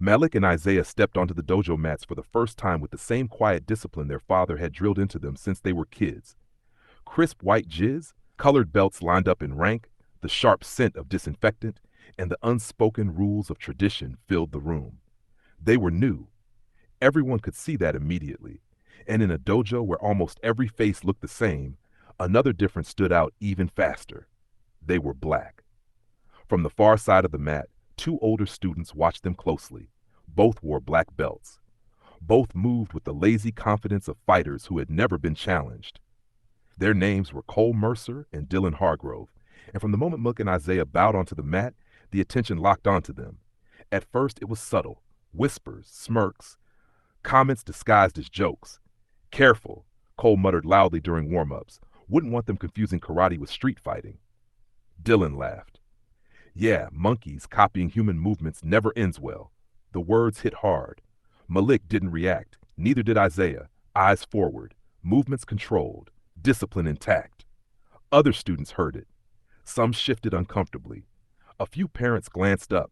Malik and Isaiah stepped onto the dojo mats for the first time with the same quiet discipline their father had drilled into them since they were kids. Crisp white jizz, colored belts lined up in rank, the sharp scent of disinfectant, and the unspoken rules of tradition filled the room. They were new. Everyone could see that immediately. And in a dojo where almost every face looked the same, another difference stood out even faster. They were black. From the far side of the mat, two older students watched them closely. Both wore black belts. Both moved with the lazy confidence of fighters who had never been challenged. Their names were Cole Mercer and Dylan Hargrove, and from the moment Mook and Isaiah bowed onto the mat, the attention locked onto them. At first it was subtle, whispers, smirks, comments disguised as jokes. Careful, Cole muttered loudly during warm-ups. Wouldn't want them confusing karate with street fighting. Dylan laughed. Yeah, monkeys copying human movements never ends well. The words hit hard. Malik didn't react. Neither did Isaiah. Eyes forward, movements controlled, discipline intact. Other students heard it. Some shifted uncomfortably. A few parents glanced up.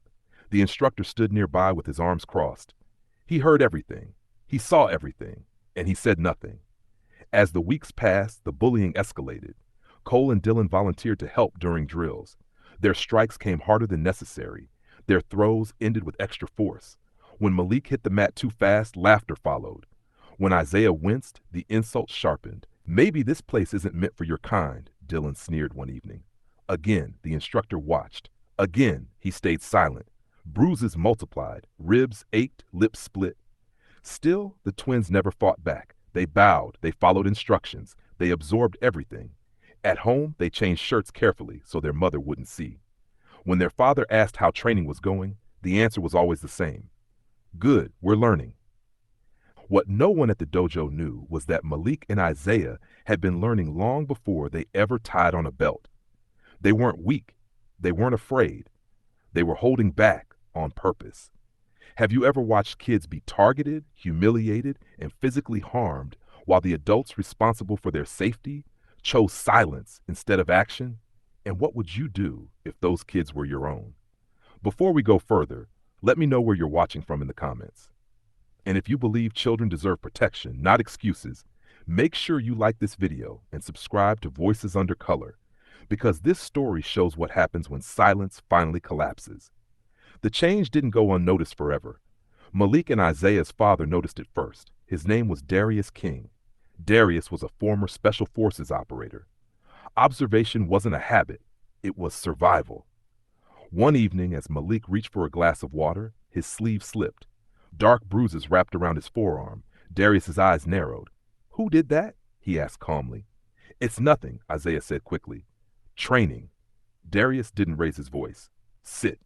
The instructor stood nearby with his arms crossed. He heard everything. He saw everything. And he said nothing. As the weeks passed, the bullying escalated. Cole and Dylan volunteered to help during drills. Their strikes came harder than necessary. Their throws ended with extra force. When Malik hit the mat too fast, laughter followed. When Isaiah winced, the insults sharpened. Maybe this place isn't meant for your kind, Dylan sneered one evening. Again, the instructor watched. Again, he stayed silent. Bruises multiplied, ribs ached, lips split. Still, the twins never fought back. They bowed, they followed instructions, they absorbed everything. At home, they changed shirts carefully so their mother wouldn't see. When their father asked how training was going, the answer was always the same. Good, we're learning. What no one at the dojo knew was that Malik and Isaiah had been learning long before they ever tied on a belt. They weren't weak. They weren't afraid. They were holding back on purpose. Have you ever watched kids be targeted, humiliated, and physically harmed while the adults responsible for their safety chose silence instead of action? And what would you do if those kids were your own? Before we go further, let me know where you're watching from in the comments. And if you believe children deserve protection, not excuses, make sure you like this video and subscribe to Voices Under Color, because this story shows what happens when silence finally collapses. The change didn't go unnoticed forever. Malik and Isaiah's father noticed it first. His name was Darius King. Darius was a former Special Forces operator. Observation wasn't a habit, it was survival. One evening, as Malik reached for a glass of water, his sleeve slipped. Dark bruises wrapped around his forearm. Darius's eyes narrowed. Who did that? He asked calmly. It's nothing, Isaiah said quickly. Training. Darius didn't raise his voice. Sit.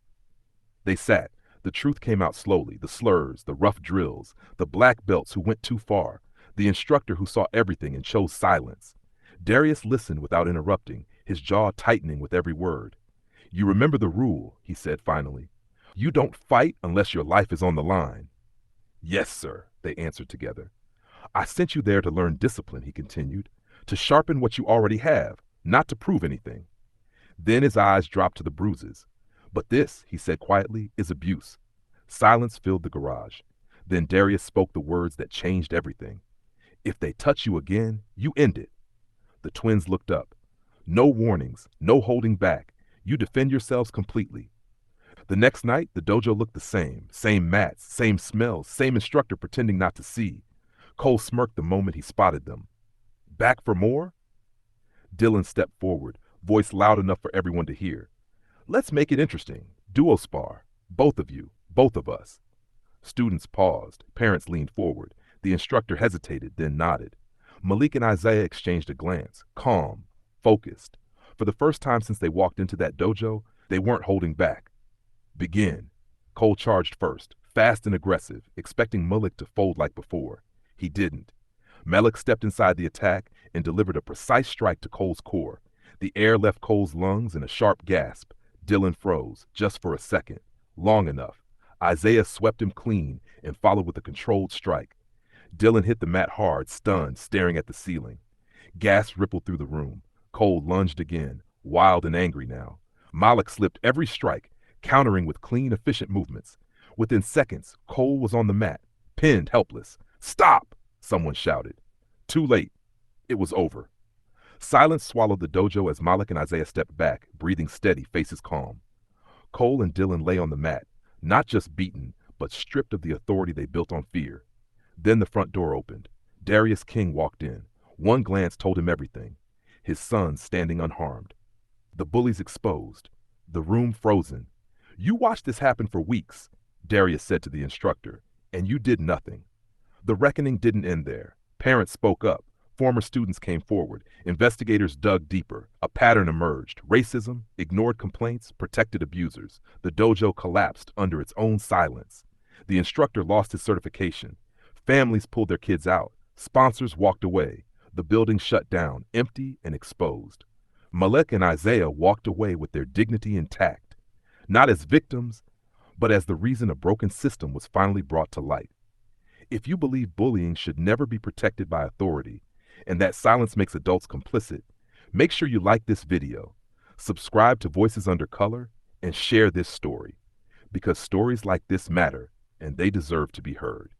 They sat. The truth came out slowly. The slurs, the rough drills, the black belts who went too far, the instructor who saw everything and chose silence. Darius listened without interrupting, his jaw tightening with every word. You remember the rule, he said finally. You don't fight unless your life is on the line. Yes, sir, they answered together. I sent you there to learn discipline, he continued, to sharpen what you already have, not to prove anything. Then his eyes dropped to the bruises. But this, he said quietly, is abuse. Silence filled the garage. Then Darius spoke the words that changed everything. If they touch you again, you end it. The twins looked up. No warnings, no holding back. You defend yourselves completely. The next night, the dojo looked the same mats, same smells, same instructor pretending not to see. Cole smirked the moment he spotted them. Back for more? Dylan stepped forward, voice loud enough for everyone to hear. Let's make it interesting. Duo spar. Both of you. Both of us. Students paused. Parents leaned forward. The instructor hesitated, then nodded. Malik and Isaiah exchanged a glance, calm, focused. For the first time since they walked into that dojo, they weren't holding back. Begin. Cole charged first, fast and aggressive, expecting Malik to fold like before. He didn't. Malik stepped inside the attack and delivered a precise strike to Cole's core. The air left Cole's lungs in a sharp gasp. Dylan froze, just for a second. Long enough. Isaiah swept him clean and followed with a controlled strike. Dylan hit the mat hard, stunned, staring at the ceiling. Gas rippled through the room. Cole lunged again, wild and angry now. Malik slipped every strike, countering with clean, efficient movements. Within seconds, Cole was on the mat, pinned helpless. "Stop!" someone shouted. Too late. It was over. Silence swallowed the dojo as Malik and Isaiah stepped back, breathing steady, faces calm. Cole and Dylan lay on the mat, not just beaten, but stripped of the authority they built on fear. Then the front door opened. Darius King walked in. One glance told him everything. His son standing unharmed. The bullies exposed. The room frozen. "You watched this happen for weeks," Darius said to the instructor, "and you did nothing." The reckoning didn't end there. Parents spoke up. Former students came forward. Investigators dug deeper. A pattern emerged. Racism, ignored complaints, protected abusers. The dojo collapsed under its own silence. The instructor lost his certification. Families pulled their kids out. Sponsors walked away. The building shut down, empty and exposed. Malik and Isaiah walked away with their dignity intact. Not as victims, but as the reason a broken system was finally brought to light. If you believe bullying should never be protected by authority, and that silence makes adults complicit, make sure you like this video, subscribe to Voices Under Color, and share this story. Because stories like this matter, and they deserve to be heard.